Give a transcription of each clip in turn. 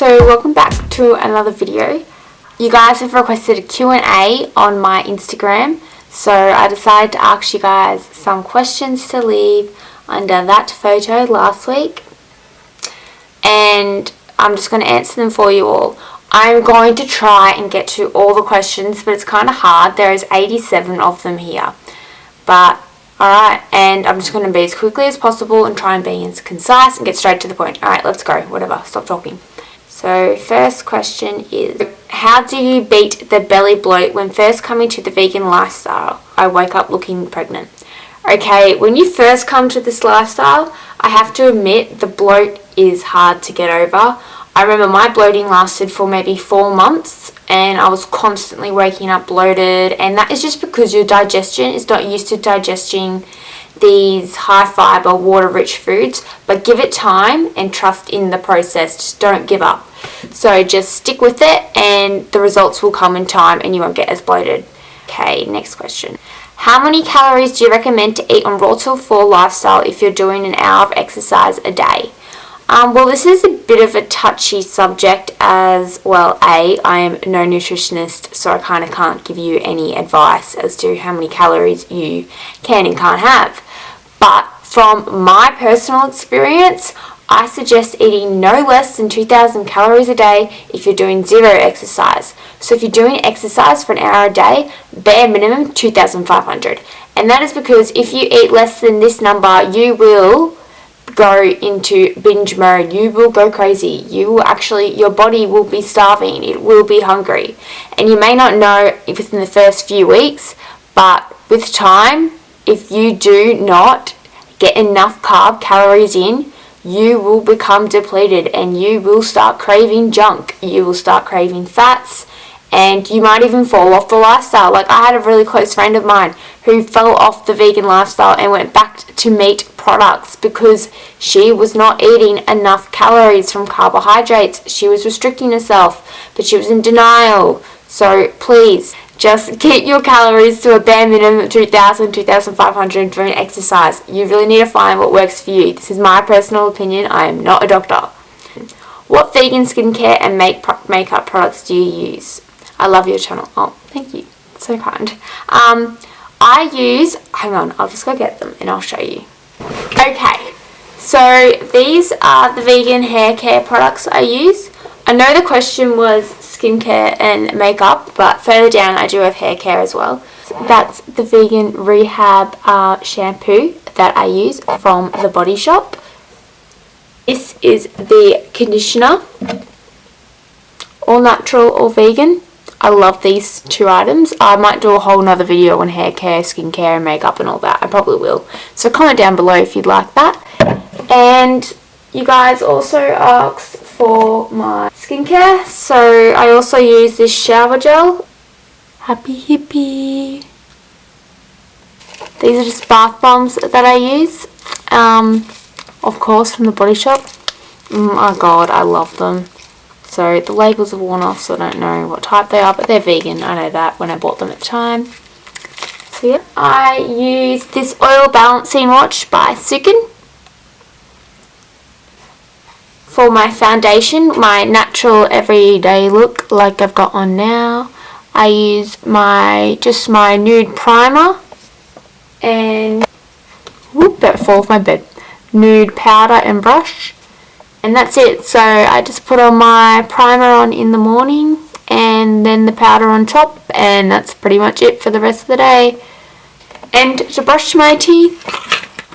So welcome back to another video. You guys have requested a Q&A on my Instagram, so I decided to ask you guys some questions to leave under that photo last week, and I'm just going to answer them for you all. I'm going to try and get to all the questions, but it's kind of hard. There is 87 of them here, but alright, and I'm just going to be as quickly as possible and try and be as concise and get straight to the point. Alright, let's go. Whatever, stop talking. So first question is, how do you beat the belly bloat when first coming to the vegan lifestyle? I wake up looking pregnant. Okay, when you first come to this lifestyle, I have to admit the bloat is hard to get over. I remember my bloating lasted for maybe 4 months and I was constantly waking up bloated, and that is just because your digestion is not used to digesting these high fiber, water rich foods. But give it time and trust in the process. Just don't give up. So just stick with it and the results will come in time and you won't get as bloated. Okay, next question. How many calories do you recommend to eat on Raw Till 4 lifestyle if you're doing an hour of exercise a day? Well, this is a bit of a touchy subject as well. I am no nutritionist, so I kind of can't give you any advice as to how many calories you can and can't have. But from my personal experience, I suggest eating no less than 2,000 calories a day if you're doing zero exercise. So if you're doing exercise for an hour a day, bare minimum 2,500. And that is because if you eat less than this number, you will go into binge mode. You will go crazy. You will actually, your body will be starving. It will be hungry. And you may not know within the first few weeks, but with time, if you do not get enough calories in, you will become depleted and you will start craving junk. You will start craving fats, and you might even fall off the lifestyle. Like, I had a really close friend of mine who fell off the vegan lifestyle and went back to meat products because she was not eating enough calories from carbohydrates. She was restricting herself, but she was in denial. So please, just keep your calories to a bare minimum of 2,000, 2,500 during exercise. You really need to find what works for you. This is my personal opinion. I am not a doctor. What vegan skincare and makeup products do you use? I love your channel. Oh, thank you. It's so kind. I use, hang on, I'll just go get them and I'll show you. Okay, so these are the vegan hair care products I use. I know the question was skincare and makeup, but further down I do have hair care as well. That's the vegan rehab shampoo that I use from the Body Shop. This is the conditioner, all natural or vegan. I love these two items. I might do a whole nother video on hair care, skincare and makeup and all that. I probably will. So comment down below if you'd like that. And you guys also asked for my skincare. So I also use this shower gel. Happy hippie. These are just bath bombs that I use. Of course from the Body Shop. Oh god, I love them. So the labels have worn off, so I don't know what type they are, but they're vegan. I know that when I bought them at the time. So yeah, I use this oil balancing watch by Sukin. For my foundation, my natural everyday look like I've got on now, I use my nude primer and whoop, that fell off my bed. Nude powder and brush. And that's it. So I just put on my primer on in the morning and then the powder on top, and that's pretty much it for the rest of the day. And to brush my teeth,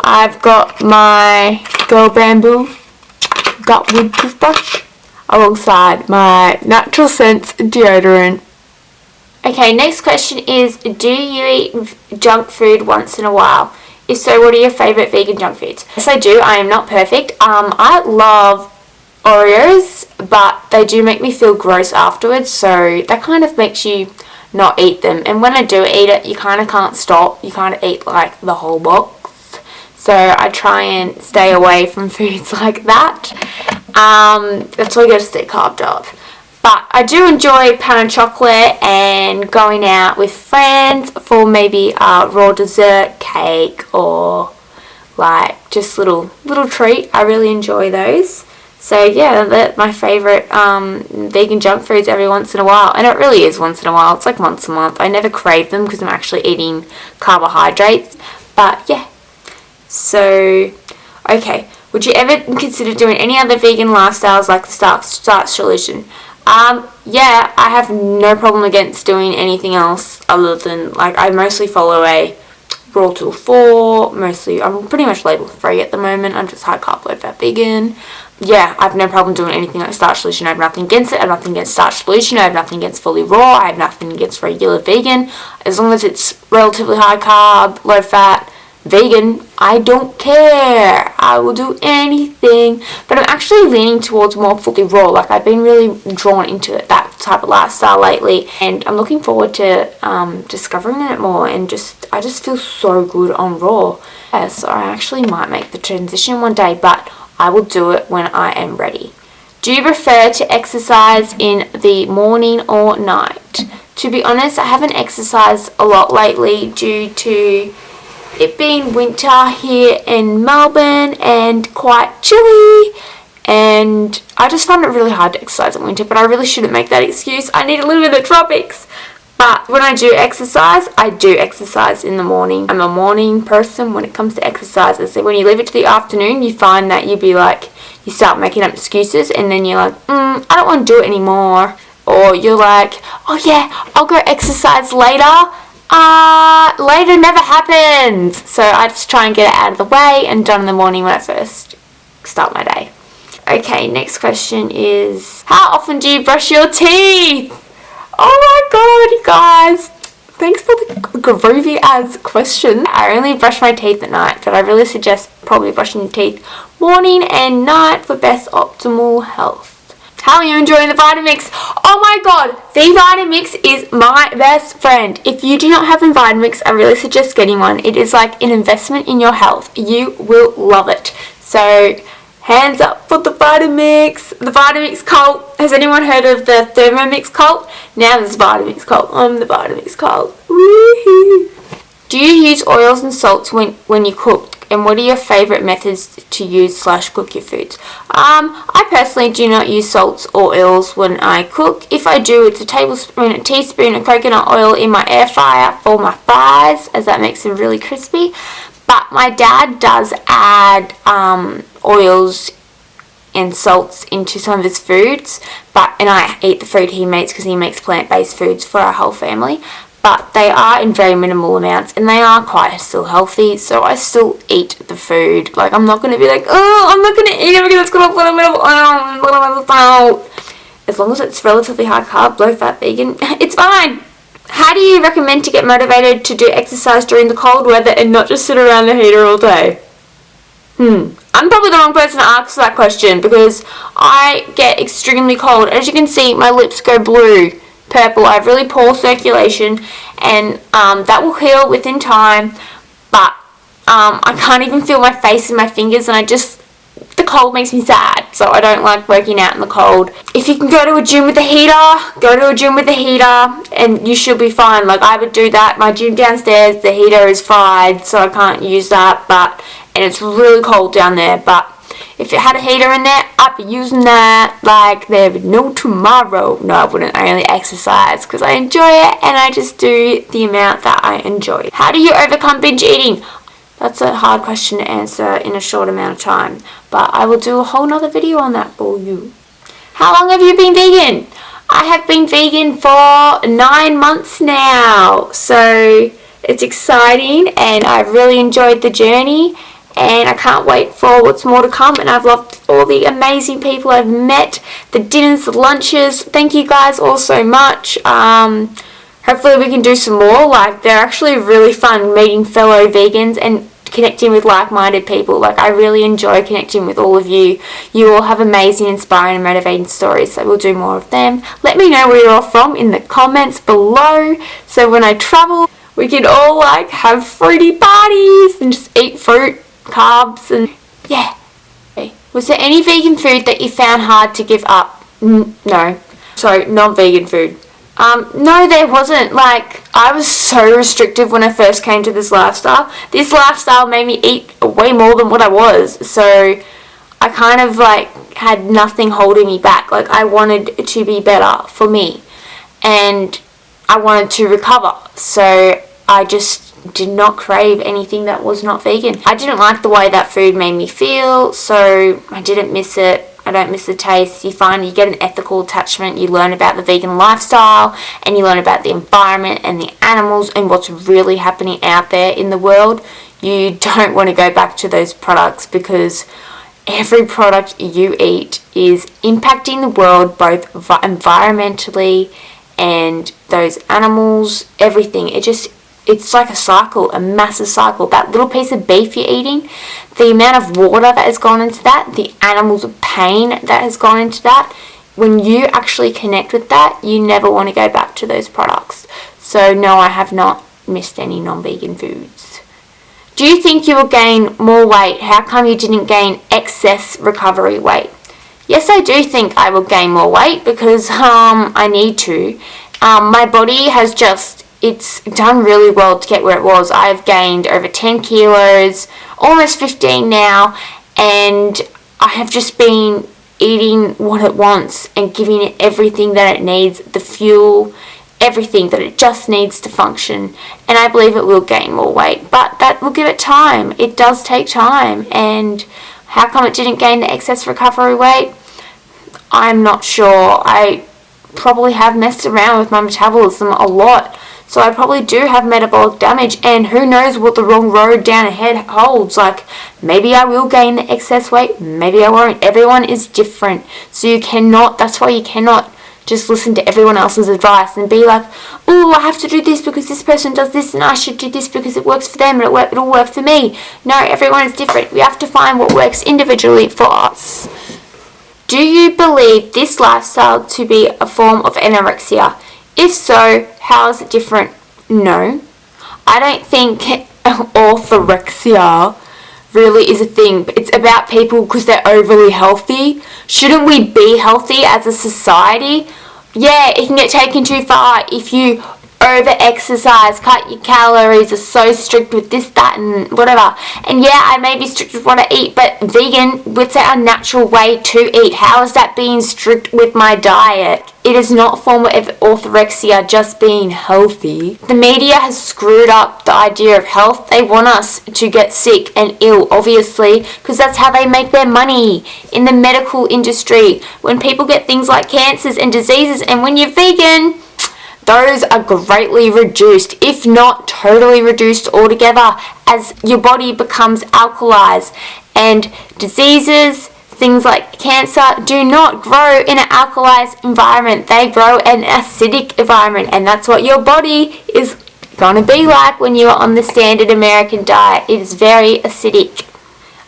I've got my Girl Bamboo Gutwood toothbrush alongside my Natural Sense deodorant. Okay, next question is, do you eat junk food once in a while? If so, what are your favourite vegan junk foods? Yes, I do. I am not perfect. I love Oreos, but they do make me feel gross afterwards, so that kind of makes you not eat them. And when I do eat it, you kind of can't stop. You can't eat like the whole box. So I try and stay away from foods like that. That's why you got to stay carved up. But I do enjoy pan chocolate and going out with friends for maybe a raw dessert, cake, or like just little treat. I really enjoy those. So yeah, that's my favourite vegan junk foods every once in a while. And it really is once in a while. It's like once a month. I never crave them because I'm actually eating carbohydrates. But yeah. So, okay. Would you ever consider doing any other vegan lifestyles like the Starch Solution? Yeah, I have no problem against doing anything else other than, like, I mostly follow a raw till 4, I'm pretty much label free at the moment. I'm just high carb, low fat vegan. Yeah, I have no problem doing anything like Starch Solution. I have nothing against it. I have nothing against Starch Solution. I have nothing against fully raw. I have nothing against regular vegan. As long as it's relatively high carb, low fat, vegan, I don't care. I will do anything. But I'm actually leaning towards more fully raw. Like, I've been really drawn into that type of lifestyle lately, and I'm looking forward to discovering it more. And I just feel so good on raw. Yeah, so I actually might make the transition one day, but I will do it when I am ready. Do you prefer to exercise in the morning or night? To be honest, I haven't exercised a lot lately due to it being winter here in Melbourne and quite chilly, and I just find it really hard to exercise in winter, but I really shouldn't make that excuse. I need a little bit of the tropics. But when I do exercise in the morning. I'm a morning person when it comes to exercises. So when you leave it to the afternoon, you find that you start making up excuses, and then you're like, I don't want to do it anymore. Or you're like, oh yeah, I'll go exercise later. Later never happens. So I just try and get it out of the way and done in the morning when I first start my day. Okay, next question is, how often do you brush your teeth? Oh my god, you guys. Thanks for the groovy ass question. I only brush my teeth at night, but I really suggest probably brushing your teeth morning and night for best optimal health. How are you enjoying the Vitamix? Oh my god, the Vitamix is my best friend. If you do not have a Vitamix, I really suggest getting one. It is like an investment in your health. You will love it. So, hands up for the Vitamix. The Vitamix cult. Has anyone heard of the Thermomix cult? Now there's Vitamix cult. I'm the Vitamix cult. Woohoo! Do you use oils and salts when you cook? And what are your favourite methods to use / cook your foods? I personally do not use salts or oils when I cook. If I do, it's a teaspoon of coconut oil in my air fryer for my fries, as that makes them really crispy. But my dad does add oils and salts into some of his foods, and I eat the food he makes because he makes plant-based foods for our whole family. But they are in very minimal amounts, and they are quite still healthy, so I still eat the food. Like, I'm not going to be like, oh, I'm not going to eat it because it's got a little bit of salt. As long as it's relatively high carb, low fat vegan, it's fine. How do you recommend to get motivated to do exercise during the cold weather and not just sit around the heater all day? I'm probably the wrong person to ask that question because I get extremely cold. As you can see, my lips go blue, purple. I have really poor circulation, and that will heal within time, but I can't even feel my face and my fingers, and the cold makes me sad, so I don't like working out in the cold. If you can go to a gym with a heater, go to a gym with a heater, and you should be fine. Like, I would do that. My gym downstairs, the heater is fried, so I can't use that, and it's really cold down there, but if it had a heater in there, I'd be using that like there's no tomorrow. No, I wouldn't. I only exercise because I enjoy it, and I just do the amount that I enjoy. How do you overcome binge eating? That's a hard question to answer in a short amount of time, but I will do a whole nother video on that for you. How long have you been vegan? I have been vegan for 9 months now, so it's exciting, and I've really enjoyed the journey. And I can't wait for what's more to come, and I've loved all the amazing people I've met, the dinners, the lunches. Thank you guys all so much. Hopefully we can do some more. Like, they're actually really fun meeting fellow vegans and connecting with like-minded people. Like, I really enjoy connecting with all of you. You all have amazing, inspiring and motivating stories, so we'll do more of them. Let me know where you're all from in the comments below, so when I travel we can all like have fruity parties and just eat fruit, carbs, and yeah. Okay. Was there any vegan food that you found hard to give up? No. Sorry, non-vegan food. No, there wasn't. Like, I was so restrictive when I first came to this lifestyle. This lifestyle made me eat way more than what I was. So I kind of like had nothing holding me back. Like I wanted to be better for me and I wanted to recover. So I just did not crave anything that was not vegan. I didn't like the way that food made me feel, so I didn't miss it. I don't miss the taste. You get an ethical attachment. You learn about the vegan lifestyle and you learn about the environment and the animals and what's really happening out there in the world. You don't want to go back to those products because every product you eat is impacting the world both environmentally and those animals, everything. It's like a cycle, a massive cycle. That little piece of beef you're eating, the amount of water that has gone into that, the animal's pain that has gone into that, when you actually connect with that, you never want to go back to those products. So no, I have not missed any non-vegan foods. Do you think you will gain more weight? How come you didn't gain excess recovery weight? Yes, I do think I will gain more weight because I need to. My body has it's done really well to get where it was. I've gained over 10 kilos, almost 15 now, and I have just been eating what it wants and giving it everything that it needs, the fuel, everything that it just needs to function. And I believe it will gain more weight, but that will give it time. It does take time. And how come it didn't gain the excess recovery weight? I'm not sure. I probably have messed around with my metabolism a lot. So I probably do have metabolic damage, and who knows what the wrong road down ahead holds. Like, maybe I will gain the excess weight, maybe I won't. Everyone is different. So that's why you cannot just listen to everyone else's advice and be like, oh, I have to do this because this person does this and I should do this because it works for them and it'll work for me. No, everyone is different. We have to find what works individually for us. Do you believe this lifestyle to be a form of anorexia? If so, how is it different? No. I don't think orthorexia really is a thing. It's about people because they're overly healthy. Shouldn't we be healthy as a society? Yeah, it can get taken too far if you over-exercise, cut your calories, are so strict with this, that, and whatever. And yeah, I may be strict with what I eat, but vegan, it's our natural way to eat. How is that being strict with my diet? It is not a form of orthorexia, just being healthy. The media has screwed up the idea of health. They want us to get sick and ill, obviously, because that's how they make their money in the medical industry. When people get things like cancers and diseases, and when you're vegan, those are greatly reduced, if not totally reduced altogether, as your body becomes alkalized. And diseases, things like cancer, do not grow in an alkalized environment. They grow in an acidic environment, and that's what your body is going to be like when you are on the standard American diet. It is very acidic.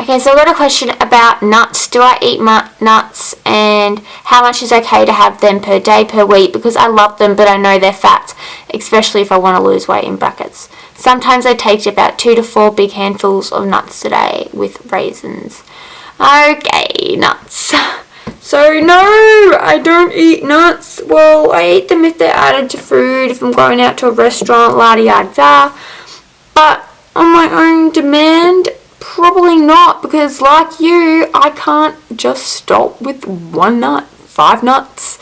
Okay, so I've got a question about nuts. Do I eat nuts, and how much is okay to have them per day, per week? Because I love them, but I know they're fat, especially if I want to lose weight, in brackets. Sometimes I take about 2 to 4 big handfuls of nuts a day with raisins. Okay, nuts. So no, I don't eat nuts. Well, I eat them if they're added to food, if I'm going out to a restaurant, la-di-da-da. But on my own demand, probably not, because like you, I can't just stop with one nut. 5 nuts.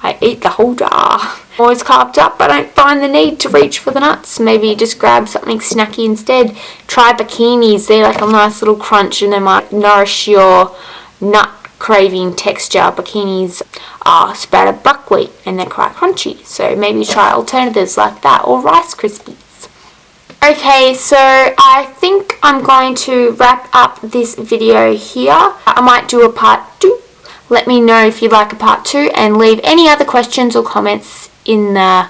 I eat the whole jar. I'm always carved up. I don't find the need to reach for the nuts. Maybe just grab something snacky instead. Try bikinis. They're like a nice little crunch and they might nourish your nut craving texture. Bikinis are sprouted buckwheat and they're quite crunchy. So maybe try alternatives like that, or Rice Krispies. Okay, so I think I'm going to wrap up this video here. I might do a part 2. Let me know if you'd like a part 2 and leave any other questions or comments in the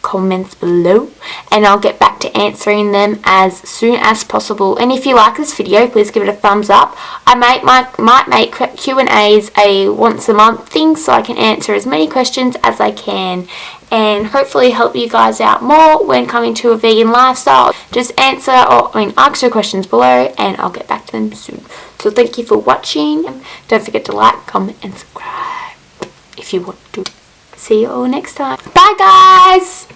comments below, and I'll get back to answering them as soon as possible. And if you like this video, please give it a thumbs up. I might make Q&As a once a month thing so I can answer as many questions as I can and hopefully help you guys out more when coming to a vegan lifestyle. Just ask your questions below and I'll get back to them soon. So thank you for watching. Don't forget to like, comment and subscribe if you want to. See you all next time. Bye guys!